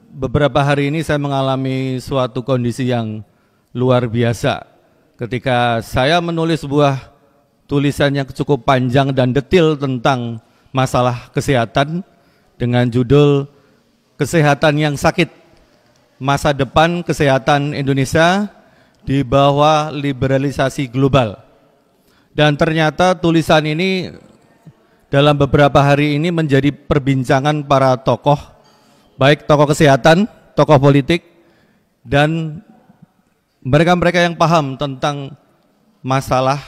beberapa hari ini saya mengalami suatu kondisi yang luar biasa ketika saya menulis sebuah tulisan yang cukup panjang dan detail tentang masalah kesehatan dengan judul Kesehatan yang Sakit, Masa Depan Kesehatan Indonesia di Bawah Liberalisasi Global. Dan ternyata tulisan ini dalam beberapa hari ini menjadi perbincangan para tokoh, baik tokoh kesehatan, tokoh politik, dan mereka-mereka yang paham tentang masalah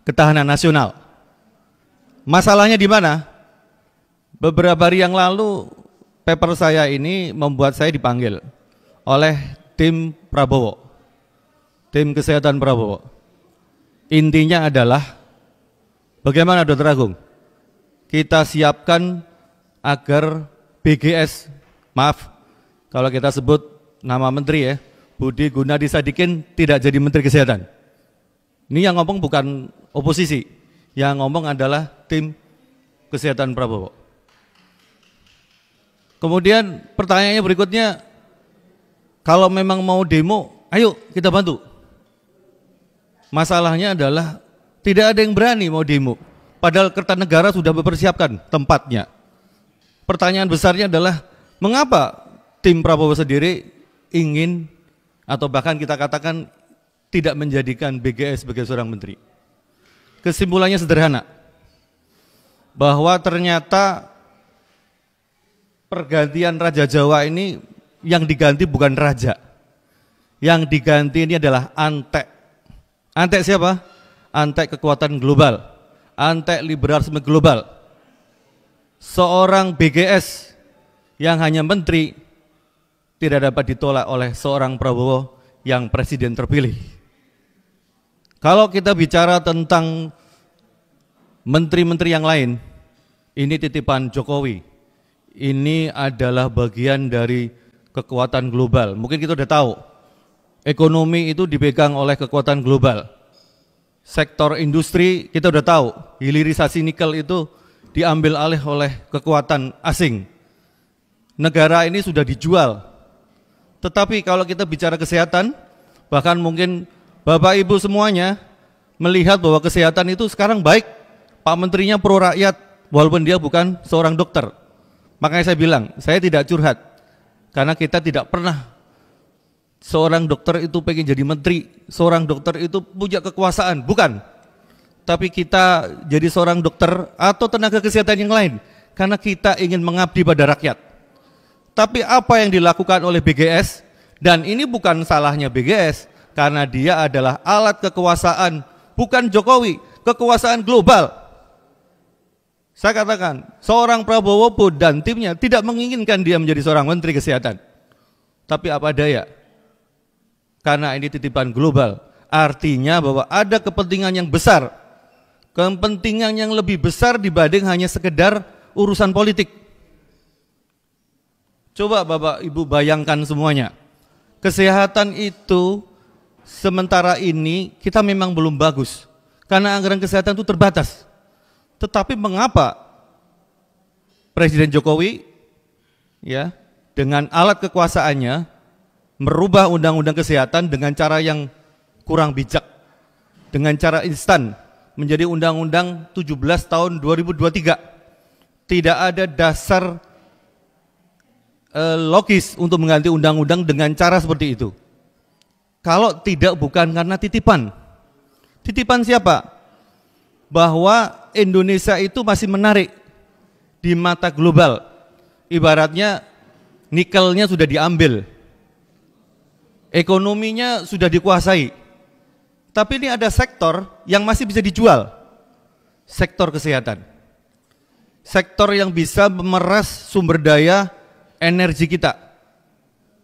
ketahanan nasional. Masalahnya di mana? Beberapa hari yang lalu paper saya ini membuat saya dipanggil oleh tim Prabowo, tim kesehatan Prabowo. Intinya adalah bagaimana Dr. Agung kita siapkan agar BGS, maaf kalau kita sebut nama menteri ya, Budi Gunadi Sadikin tidak jadi menteri kesehatan. Ini yang ngomong bukan oposisi, yang ngomong adalah tim kesehatan Prabowo. Kemudian pertanyaannya berikutnya, kalau memang mau demo, ayo kita bantu. Masalahnya adalah tidak ada yang berani mau demo, padahal Kertanegara sudah mempersiapkan tempatnya. Pertanyaan besarnya adalah, mengapa tim Prabowo sendiri ingin atau bahkan kita katakan tidak menjadikan BGS sebagai seorang menteri? Kesimpulannya sederhana, bahwa ternyata pergantian Raja Jawa ini yang diganti bukan raja, yang diganti ini adalah antek. Antek siapa? Antek kekuatan global, antek liberalisme global. Seorang BGS yang hanya menteri tidak dapat ditolak oleh seorang Prabowo yang presiden terpilih. Kalau kita bicara tentang menteri-menteri yang lain, ini titipan Jokowi. Ini adalah bagian dari kekuatan global. Mungkin kita sudah tahu, ekonomi itu dipegang oleh kekuatan global. Sektor industri kita sudah tahu, hilirisasi nikel itu diambil alih oleh kekuatan asing. Negara ini sudah dijual. Tetapi kalau kita bicara kesehatan, bahkan mungkin Bapak Ibu semuanya melihat bahwa kesehatan itu sekarang baik. Pak Menterinya pro rakyat, walaupun dia bukan seorang dokter. Makanya saya bilang, saya tidak curhat, karena kita tidak pernah seorang dokter itu pengen jadi menteri, seorang dokter itu punya kekuasaan, bukan. Tapi kita jadi seorang dokter atau tenaga kesehatan yang lain, karena kita ingin mengabdi pada rakyat. Tapi apa yang dilakukan oleh BGS, dan ini bukan salahnya BGS, karena dia adalah alat kekuasaan, bukan Jokowi, kekuasaan global. Saya katakan, seorang Prabowo pun dan timnya tidak menginginkan dia menjadi seorang menteri kesehatan. Tapi apa daya? Karena ini titipan global, artinya bahwa ada kepentingan yang besar, kepentingan yang lebih besar dibanding hanya sekedar urusan politik. Coba Bapak Ibu bayangkan semuanya, kesehatan itu sementara ini kita memang belum bagus, karena anggaran kesehatan itu terbatas. Tetapi mengapa Presiden Jokowi ya dengan alat kekuasaannya merubah undang-undang kesehatan dengan cara yang kurang bijak, dengan cara instan menjadi undang-undang 17 tahun 2023. Tidak ada dasar logis untuk mengganti undang-undang dengan cara seperti itu. Kalau tidak bukan karena titipan. Titipan siapa? Bahwa Indonesia itu masih menarik di mata global. Ibaratnya nikelnya sudah diambil, ekonominya sudah dikuasai. Tapi ini ada sektor yang masih bisa dijual. Sektor kesehatan. Sektor yang bisa memeras sumber daya energi kita,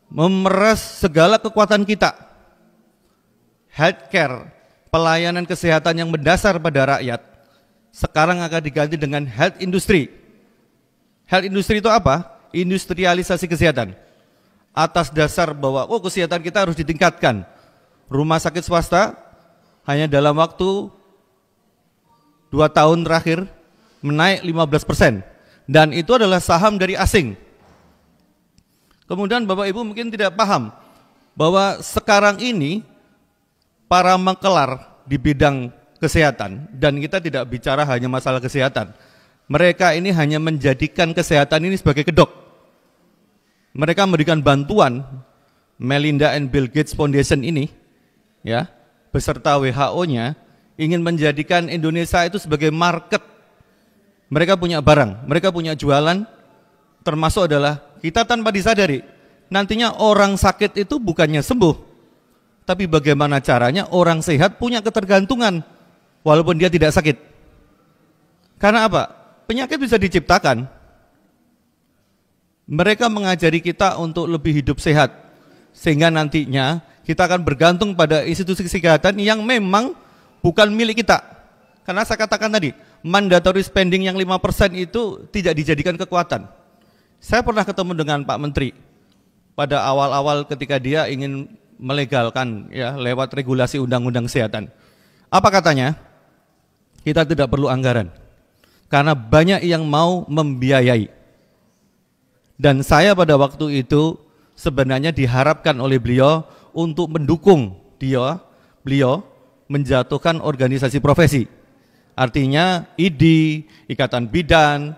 memeras segala kekuatan kita. Healthcare, pelayanan kesehatan yang mendasar pada rakyat, sekarang akan diganti dengan health industry. Health industry itu apa? Industrialisasi kesehatan. Atas dasar bahwa kesehatan kita harus ditingkatkan. Rumah sakit swasta hanya dalam waktu 2 tahun terakhir menaik 15%. Dan itu adalah saham dari asing. Kemudian Bapak Ibu mungkin tidak paham bahwa sekarang ini para maklar di bidang kesehatan, dan kita tidak bicara hanya masalah kesehatan, mereka ini hanya menjadikan kesehatan ini sebagai kedok. Mereka memberikan bantuan, Melinda and Bill Gates Foundation ini, ya, beserta WHO-nya, ingin menjadikan Indonesia itu sebagai market. Mereka punya barang, mereka punya jualan, termasuk adalah kita tanpa disadari, nantinya orang sakit itu bukannya sembuh, tapi bagaimana caranya orang sehat punya ketergantungan, walaupun dia tidak sakit. Karena apa? Penyakit bisa diciptakan. Mereka mengajari kita untuk lebih hidup sehat, sehingga nantinya kita akan bergantung pada institusi kesehatan yang memang bukan milik kita. Karena saya katakan tadi, mandatory spending yang 5% itu tidak dijadikan kekuatan. Saya pernah ketemu dengan Pak Menteri pada awal-awal ketika dia ingin melegalkan, ya, lewat regulasi undang-undang kesehatan. Apa katanya? Kita tidak perlu anggaran, karena banyak yang mau membiayai. Dan saya pada waktu itu sebenarnya diharapkan oleh beliau untuk mendukung beliau menjatuhkan organisasi profesi. Artinya IDI, Ikatan Bidan,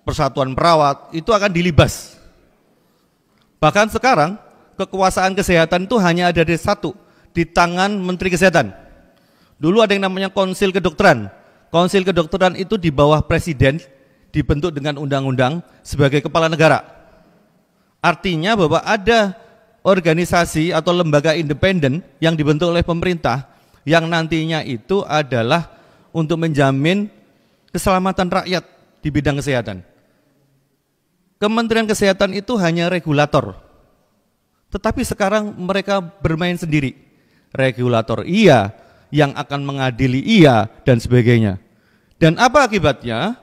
Persatuan Perawat itu akan dilibas. Bahkan sekarang kekuasaan kesehatan itu hanya ada di satu, di tangan Menteri Kesehatan. Dulu ada yang namanya Konsil Kedokteran. Konsil Kedokteran itu di bawah Presiden, dibentuk dengan undang-undang sebagai kepala negara. Artinya bahwa ada organisasi atau lembaga independen yang dibentuk oleh pemerintah yang nantinya itu adalah untuk menjamin keselamatan rakyat di bidang kesehatan. Kementerian Kesehatan itu hanya regulator, tetapi sekarang mereka bermain sendiri. Regulator iya, yang akan mengadili iya, dan sebagainya. Dan apa akibatnya?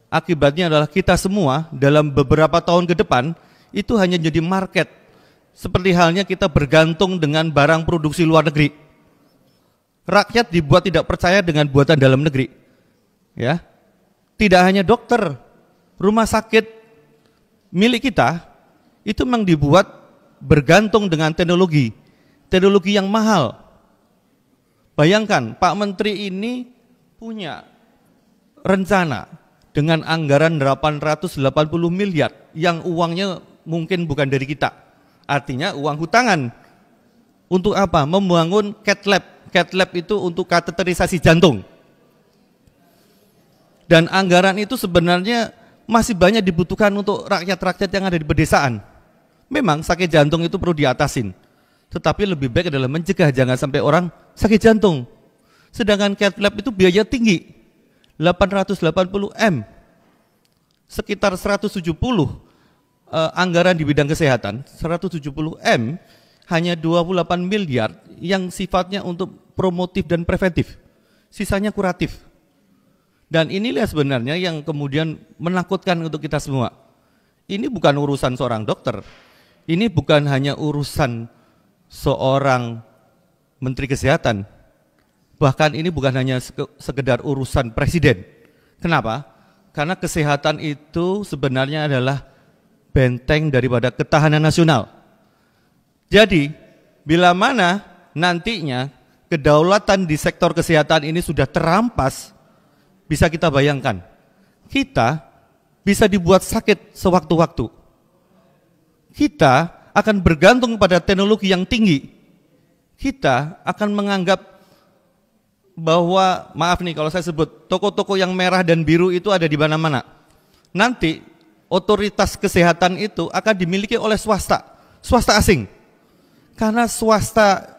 Akibatnya adalah kita semua dalam beberapa tahun ke depan itu hanya jadi market. Seperti halnya kita bergantung dengan barang produksi luar negeri. Rakyat dibuat tidak percaya dengan buatan dalam negeri. Ya. Tidak hanya dokter, rumah sakit milik kita itu memang dibuat bergantung dengan teknologi yang mahal. Bayangkan, Pak Menteri ini punya rencana dengan anggaran 880 miliar yang uangnya mungkin bukan dari kita. Artinya uang hutangan. Untuk apa? Membangun cath lab. Cath lab itu untuk kateterisasi jantung. Dan anggaran itu sebenarnya masih banyak dibutuhkan untuk rakyat-rakyat yang ada di pedesaan. Memang sakit jantung itu perlu diatasin, tetapi lebih baik adalah mencegah, jangan sampai orang sakit jantung. Sedangkan cath lab itu biaya tinggi, 880 M, sekitar 170 anggaran di bidang kesehatan, 170 M, hanya 28 miliar yang sifatnya untuk promotif dan preventif, sisanya kuratif. Dan inilah sebenarnya yang kemudian menakutkan untuk kita semua. Ini bukan urusan seorang dokter, ini bukan hanya urusan seorang Menteri Kesehatan, bahkan ini bukan hanya sekedar urusan Presiden. Kenapa? Karena kesehatan itu sebenarnya adalah benteng daripada ketahanan nasional. Jadi, bila mana nantinya kedaulatan di sektor kesehatan ini sudah terampas, bisa kita bayangkan, kita bisa dibuat sakit sewaktu-waktu. Kita akan bergantung pada teknologi yang tinggi. Kita akan menganggap bahwa, maaf nih kalau saya sebut, toko-toko yang merah dan biru itu ada di mana-mana. Nanti otoritas kesehatan itu akan dimiliki oleh swasta asing. Karena swasta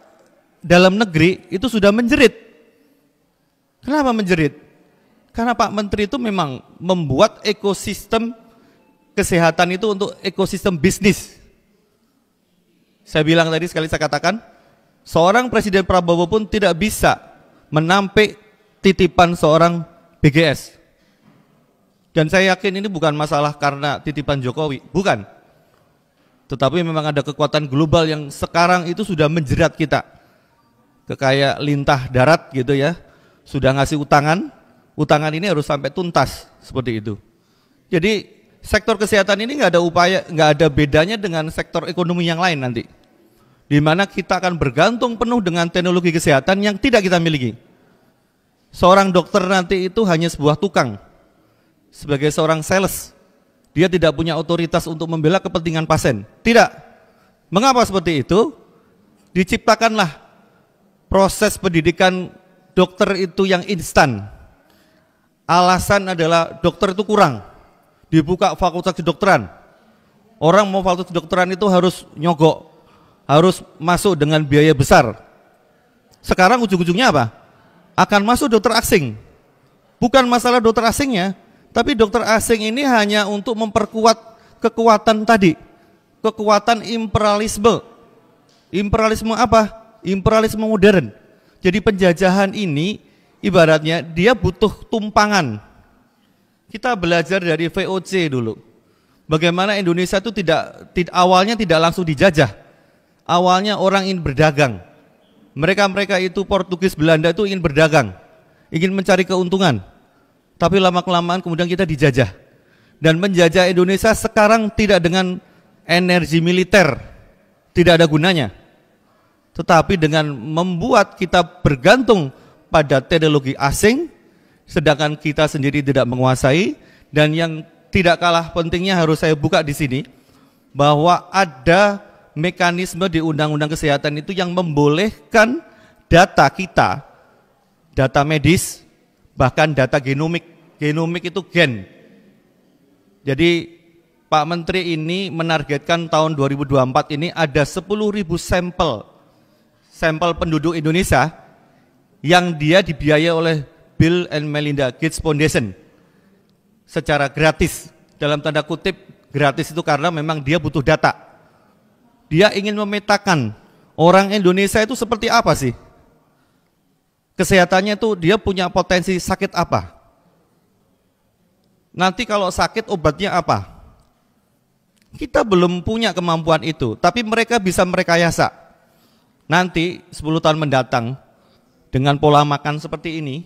dalam negeri itu sudah menjerit. Kenapa menjerit? Karena Pak Menteri itu memang membuat ekosistem kesehatan itu untuk ekosistem bisnis. Saya bilang tadi, sekali saya katakan, seorang Presiden Prabowo pun tidak bisa menampik titipan seorang BGS. Dan saya yakin ini bukan masalah karena titipan Jokowi, bukan. Tetapi memang ada kekuatan global yang sekarang itu sudah menjerat kita. Kayak lintah darat gitu ya, sudah ngasih utangan ini harus sampai tuntas, seperti itu. Jadi sektor kesehatan ini nggak ada bedanya dengan sektor ekonomi yang lain nanti, di mana kita akan bergantung penuh dengan teknologi kesehatan yang tidak kita miliki. Seorang dokter nanti itu hanya sebuah tukang, sebagai seorang sales, dia tidak punya otoritas untuk membela kepentingan pasien. Tidak. Mengapa seperti itu? Diciptakanlah proses pendidikan dokter itu yang instan. Alasan adalah dokter itu kurang. Dibuka fakultas kedokteran. Orang mau fakultas kedokteran itu harus nyogok, harus masuk dengan biaya besar. Sekarang ujung-ujungnya apa? Akan masuk dokter asing. Bukan masalah dokter asingnya, tapi dokter asing ini hanya untuk memperkuat kekuatan tadi, kekuatan imperialisme. Imperialisme apa? Imperialisme modern. Jadi penjajahan ini ibaratnya dia butuh tumpangan. Kita belajar dari VOC dulu. Bagaimana Indonesia itu awalnya tidak langsung dijajah. Awalnya orang ingin berdagang. Mereka itu Portugis, Belanda itu ingin berdagang, ingin mencari keuntungan. Tapi lama-kelamaan kemudian kita dijajah. Dan menjajah Indonesia sekarang tidak dengan energi militer, tidak ada gunanya. Tetapi dengan membuat kita bergantung pada teknologi asing, sedangkan kita sendiri tidak menguasai. Dan yang tidak kalah pentingnya harus saya buka di sini, bahwa ada mekanisme di Undang-Undang Kesehatan itu yang membolehkan data kita, data medis, bahkan data genomik. Genomik itu gen. Jadi Pak Menteri ini menargetkan tahun 2024 ini ada 10.000 sampel penduduk Indonesia yang dia dibiayai oleh Bill and Melinda Gates Foundation secara gratis. Dalam tanda kutip gratis itu karena memang dia butuh data. Dia ingin memetakan orang Indonesia itu seperti apa sih? Kesehatannya itu dia punya potensi sakit apa? Nanti kalau sakit obatnya apa? Kita belum punya kemampuan itu, tapi mereka bisa merekayasa. Nanti 10 tahun mendatang dengan pola makan seperti ini,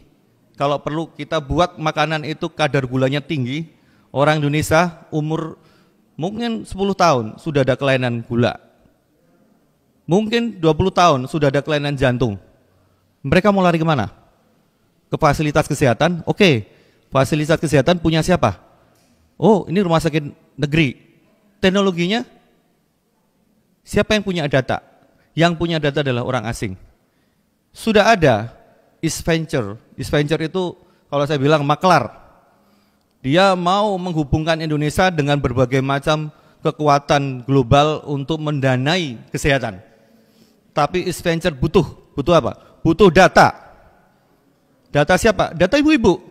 kalau perlu kita buat makanan itu kadar gulanya tinggi, orang Indonesia umur mungkin 10 tahun sudah ada kelainan gula. Mungkin 20 tahun sudah ada kelainan jantung. Mereka mau lari kemana? Ke fasilitas kesehatan? Oke, fasilitas kesehatan punya siapa? Oh, ini rumah sakit negeri. Teknologinya? Siapa yang punya data? Yang punya data adalah orang asing. Sudah ada East Venture. East Venture itu kalau saya bilang maklar. Dia mau menghubungkan Indonesia dengan berbagai macam kekuatan global untuk mendanai kesehatan. Tapi East Venture butuh apa? Butuh data. Data siapa? Data ibu-ibu.